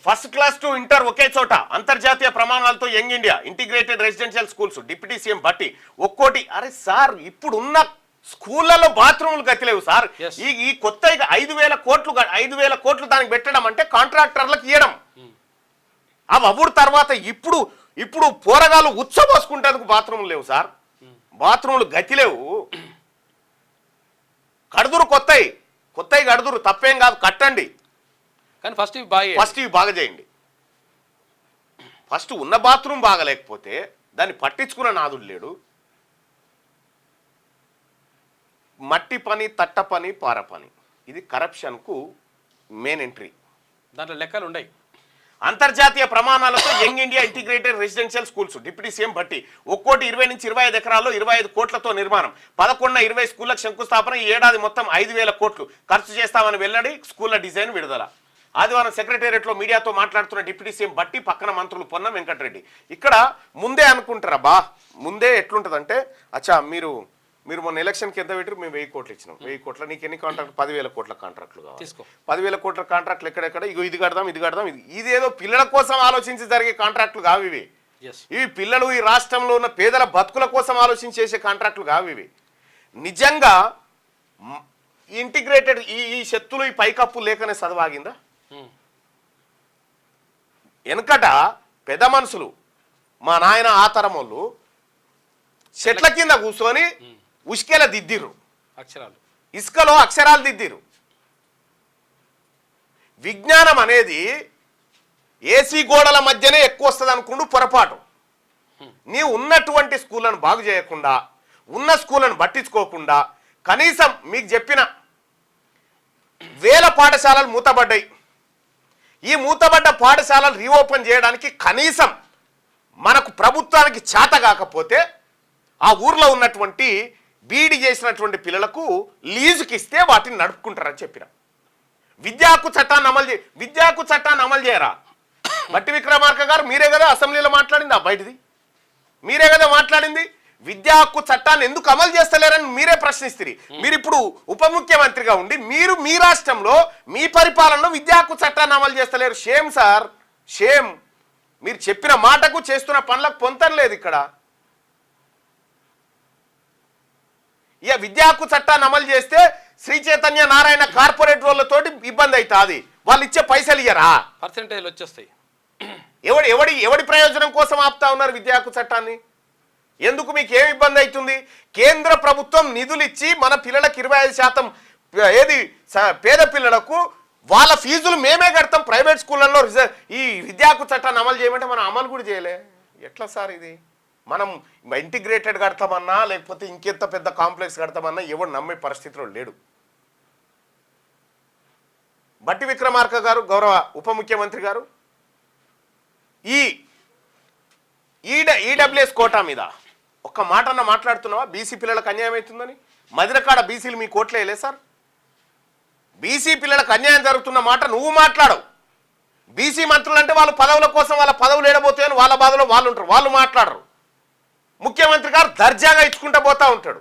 First class to inter ఒకే చోట అంతర్జాతీయ ప్రమాణాలతో young India integrated residential schools deputy CM Bhatti ఒక్కోటి. అరే సార్, ఇప్పుడున్న స్కూళ్ళలో బాత్రూములు గతిలేవు సార్. ఈ కొత్త 5,000 కోట్లు దానికి పెట్టడం అంటే కాంట్రాక్టర్లకు ఇవ్వడం. అవి అప్పుడు తర్వాత ఇప్పుడు పోరగాళ్ళు ఉచ్చబోసుకుంటేందుకు బాత్రూములు లేవు సార్. బాత్రూములు గతిలేవు. కడుదురు కొత్తవి కడుదురు, తప్పేం కాదు, కట్టండి. కానీ ఫస్ట్ ఇవి బాగా చేయండి. ఫస్ట్ ఉన్న బాత్రూమ్ బాగలేకపోతే దాన్ని పట్టించుకున్న నాదుడు లేడు. మట్టి పని, తట్ట పని, పార పని, ఇది కరప్షన్కు మెయిన్ ఎంట్రీ. దాంట్లో లెక్కలు ఉన్నాయి. అంతర్జాతీయ ప్రమాణాలతో young India integrated residential schools deputy CM Bhatti ఒక్కోటి 20 నుంచి 25 ఎకరాల్లో 25 కోట్లతో నిర్మాణం. 11-20 స్కూళ్లకు శంకుస్థాపన. ఈ ఏడాది మొత్తం 5,000 కోట్లు ఖర్చు చేస్తామని వెల్లడి. స్కూళ్ల డిజైన్ విడుదల. ఆదివారం సెక్రటేరియట్లో మీడియాతో మాట్లాడుతున్న డిప్యూటీ సీఎం భట్టి పక్కన మంత్రులు పొన్నం వెంకటరెడ్డి. ఇక్కడ ముందే అనుకుంటారా ముందే ఎట్లుంటుందంటే, అచ్చా మీరు మొన్న ఎలక్షన్కి ఎంత పెట్టారు? మేము 1000 కోట్లు ఇచ్చినాం. 1000 కోట్ల నీకు ఎన్ని కాంట్రాక్ట్? 10,000 కోట్ల కాంట్రాక్ట్లు కావాలి. 10,000 కోట్ల కాంట్రాక్ట్లు ఎక్కడెక్కడ? ఇది కడదాం. ఇదేదో పిల్లల కోసం ఆలోచించి జరిగే కాంట్రాక్ట్లు కావు ఇవి. పిల్లలు ఈ రాష్ట్రంలో ఉన్న పేదల బతుకుల కోసం ఆలోచించి చేసే కాంట్రాక్ట్లు కావు ఇవి. నిజంగా ఇంటిగ్రేటెడ్ ఈ శక్తులు ఈ పైకప్పు లేకనే చదవాగిందా? వెనకట పెద్ద మనుషులు, మా నాయన ఆతరం వాళ్ళు చెట్ల కింద కూర్చొని ఉష్కెల దిద్దిరు, ఇసుకలో అక్షరాలు దిద్దిరు. విజ్ఞానం అనేది ఏసీ గోడల మధ్యనే ఎక్కువ వస్తుంది అనుకుంటూ పొరపాటు. నీవు ఉన్నటువంటి స్కూళ్ళను బాగు చేయకుండా, ఉన్న స్కూళ్ళను పట్టించుకోకుండా, కనీసం మీకు చెప్పిన 1000 పాఠశాలలు మూతబడ్డాయి. ఈ మూతబడ్డ పాఠశాలలు రీఓపెన్ చేయడానికి కనీసం మనకు ప్రభుత్వానికి చేత కాకపోతే ఆ ఊర్లో ఉన్నటువంటి బీఈడీ చేసినటువంటి పిల్లలకు లీజుకి ఇస్తే వాటిని నడుపుకుంటారని చెప్పిన. విద్యా హక్కు చట్టాన్ని అమలు చేయరా? భట్టి విక్రమార్క గారు మీరే కదా అసెంబ్లీలో మాట్లాడింది. బయటిది మీరే కదా మాట్లాడింది. విద్యా హక్కు చట్టాన్ని ఎందుకు అమలు చేస్తలేరని మీరే ప్రశ్నిస్తారు. మీరు ఇప్పుడు ఉప ముఖ్యమంత్రిగా ఉండి మీ రాష్ట్రంలో మీ పరిపాలనలో విద్యా హక్కు చట్టాన్ని అమలు చేస్తలేరు. Shame sir, shame. మీరు చెప్పిన మాటకు చేస్తున్న పనులకు పొంతలేదు ఇక్కడ. ఇక విద్యా హక్కు చట్టాన్ని అమలు చేస్తే శ్రీ చైతన్య నారాయణ కార్పొరేట్ వాళ్ళతోటి ఇబ్బంది అవుతుంది. వాళ్ళు ఇచ్చే పైసలు ఇయ్యరా? పర్సెంటేజ్లు వచ్చేస్తాయి. ఎవడి ప్రయోజనం కోసం ఆపుతా ఉన్నారు విద్యా హక్కు చట్టాన్ని? ఎందుకు మీకు ఏమి ఇబ్బంది అవుతుంది? కేంద్ర ప్రభుత్వం నిధులు ఇచ్చి మన పిల్లలకు 25% ఏది పేద పిల్లలకు వాళ్ళ ఫీజులు మేమే కడతాం. ప్రైవేట్ స్కూళ్ళల్లో ఈ విద్యా హక్కు చట్టాన్ని అమలు చేయమంటే మనం అమలు కూడా చేయలే. ఎట్లా సార్ ఇది? మనం ఇంటిగ్రేటెడ్ కడతామన్నా లేకపోతే ఇంకెంత పెద్ద కాంప్లెక్స్ కడతామన్నా ఎవడు నమ్మే పరిస్థితిలో లేడు. భట్టి విక్రమార్క గారు, గౌరవ ఉప ముఖ్యమంత్రి గారు, ఈ ఈడబ్ల్యూఎస్ కోటా మీద ఒక్క మాటన్నా మాట్లాడుతున్నావా? బీసీ పిల్లలకు అన్యాయం అవుతుందని మదిరకాడ బీసీలు మీ కోట్లే వేయలే సార్. బీసీ పిల్లలకు అన్యాయం జరుగుతున్న మాట నువ్వు మాట్లాడవు. బీసీ మంత్రులు అంటే వాళ్ళు పదవుల కోసం వాళ్ళ పదవులు ఏడబోతాయని వాళ్ళ బాధలో వాళ్ళు ఉంటారు, వాళ్ళు మాట్లాడరు. ముఖ్యమంత్రి గారు దర్జాగా ఇచ్చుకుంటూ పోతా ఉంటాడు.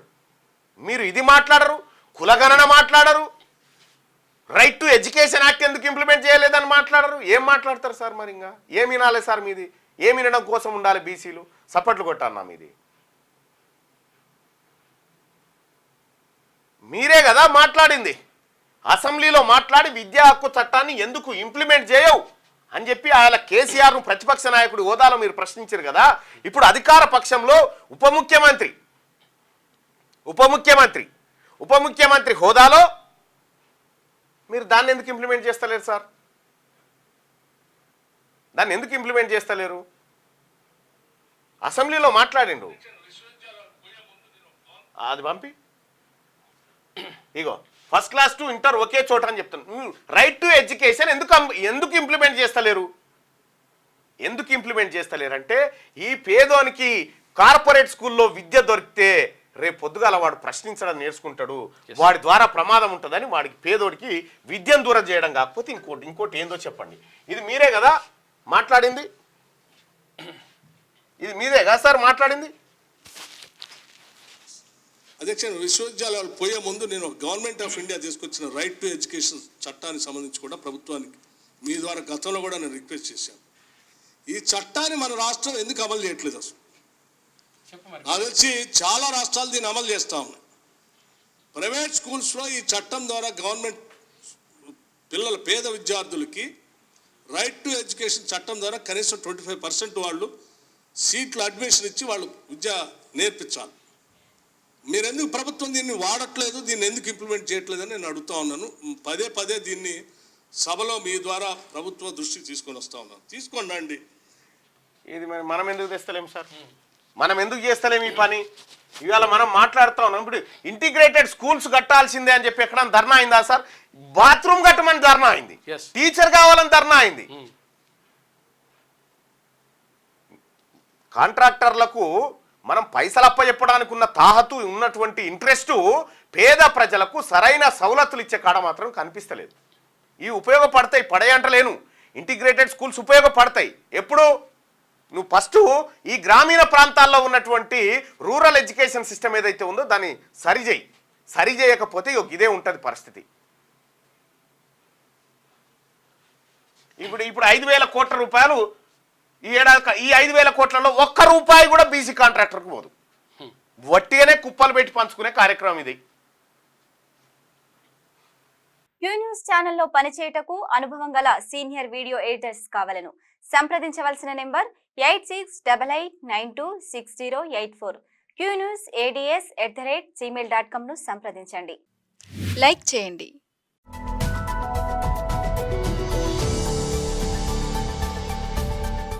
మీరు ఇది మాట్లాడరు, కులగణన మాట్లాడరు, రైట్ టు ఎడ్యుకేషన్ యాక్ట్ ఎందుకు ఇంప్లిమెంట్ చేయలేదని మాట్లాడరు. ఏం మాట్లాడతారు సార్? మరి ఇంకా ఏమి వినాలి సార్? మీది ఏమి వినడం కోసం ఉండాలి? బీసీలు సపట్లు కొట్టాలన్నా మీది? మీరే కదా మాట్లాడింది. అసెంబ్లీలో మాట్లాడి విద్యా హక్కు చట్టాన్ని ఎందుకు ఇంప్లిమెంట్ చేయవు అని చెప్పి ఆయన కేసీఆర్ను ప్రతిపక్ష నాయకుడి హోదాలో మీరు ప్రశ్నించారు కదా. ఇప్పుడు అధికార పక్షంలో ఉప ముఖ్యమంత్రి హోదాలో మీరు దాన్ని ఎందుకు ఇంప్లిమెంట్ చేస్తలేరు సార్? దాన్ని ఎందుకు ఇంప్లిమెంట్ చేస్తలేరు? అసెంబ్లీలో మాట్లాడిండు. అది పంపి ఇగో ఫస్ట్ క్లాస్ టు ఇంటర్ ఒకే చోట అని చెప్తాను. రైట్ టు ఎడ్యుకేషన్ ఎందుకు ఇంప్లిమెంట్ చేస్తలేరు? ఎందుకు ఇంప్లిమెంట్ చేస్తలేరు అంటే ఈ పేదోనికి కార్పొరేట్ స్కూల్లో విద్య దొరికితే రేపు పొద్దుగాల వాడు ప్రశ్నించడం నేర్చుకుంటాడు, వాడి ద్వారా ప్రమాదం ఉంటుందని వాడికి పేదోడికి విద్యను దూరం చేయడం కాకపోతే ఇంకోటి ఏందో చెప్పండి. ఇది మీరే కదా మాట్లాడింది? ఇది మీరే కదా సార్ మాట్లాడింది? అధ్యక్ష, విశ్వవిద్యాలయాలు పోయే ముందు నేను గవర్నమెంట్ ఆఫ్ ఇండియా తీసుకొచ్చిన రైట్ టు ఎడ్యుకేషన్ చట్టానికి సంబంధించి కూడా ప్రభుత్వానికి మీ ద్వారా గతంలో కూడా నేను రిక్వెస్ట్ చేశాను. ఈ చట్టాన్ని మన రాష్ట్రం ఎందుకు అమలు చేయట్లేదు? అసలు నాకు తెలిసి చాలా రాష్ట్రాలు దీన్ని అమలు చేస్తూ ఉన్నాయి. ప్రైవేట్ స్కూల్స్లో ఈ చట్టం ద్వారా గవర్నమెంట్ పిల్లల పేద విద్యార్థులకి రైట్ టు ఎడ్యుకేషన్ చట్టం ద్వారా కనీసం 25% వాళ్ళు సీట్లు అడ్మిషన్ ఇచ్చి వాళ్ళు విద్య నేర్పించాలి. మీరు ఎందుకు ప్రభుత్వం దీన్ని వాడట్లేదు, దీన్ని ఎందుకు ఇంప్లిమెంట్ చేయట్లేదని నేను అడుగుతా ఉన్నాను. పదే పదే దీన్ని సభలో మీ ద్వారా ప్రభుత్వ దృష్టికి తీసుకొని వస్తూ ఉన్నాను. తీసుకోండి అండి. ఇది మరి మనం ఎందుకు తెస్తలేము సార్? మనం ఎందుకు చేస్తలేము ఈ పని? ఇవాళ మనం మాట్లాడుతూ ఉన్నాం. ఇప్పుడు ఇంటిగ్రేటెడ్ స్కూల్స్ కట్టాల్సిందే అని చెప్పి ఎక్కడ ధర్నా అయిందా సార్? బాత్రూమ్ కట్టమని ధర్నా అయింది, టీచర్ కావాలని ధర్నా అయింది. కాంట్రాక్టర్లకు మనం పైసలు అప్పచెప్పడానికి ఉన్న తాహతు ఉన్నటువంటి ఇంట్రెస్ట్ పేద ప్రజలకు సరైన సవలతులు ఇచ్చే కాడ మాత్రం కనిపిస్తలేదు. ఇవి ఉపయోగపడతాయి, పడేయంటలేను. ఇంటిగ్రేటెడ్ స్కూల్స్ ఉపయోగపడతాయి ఎప్పుడు? నువ్వు ఫస్ట్ ఈ గ్రామీణ ప్రాంతాల్లో ఉన్నటువంటి రూరల్ ఎడ్యుకేషన్ సిస్టమ్ ఏదైతే ఉందో దాన్ని సరిచేయకపోతే ఇదే ఉంటుంది పరిస్థితి. ఇప్పుడు 5,000 కోట్ల రూపాయలు ఈ ఏడాది, ఈ 5,000 కోట్లలో ₹1 కూడా బీసీ కాంట్రాక్టర్కు పోదు. వట్టిగానే కుప్పలు పెట్టి పంచుకునే కార్యక్రమం ఇది. క్యూ న్యూస్ ఛానల్లో పనిచేయటకు అనుభవం గల సీనియర్ వీడియో ఎడిటర్స్ కావాలను సంప్రదించవలసిన నెంబర్ 8688926084. qnewsads@gmail.com ను సంప్రదించండి. లైక్ చేయండి.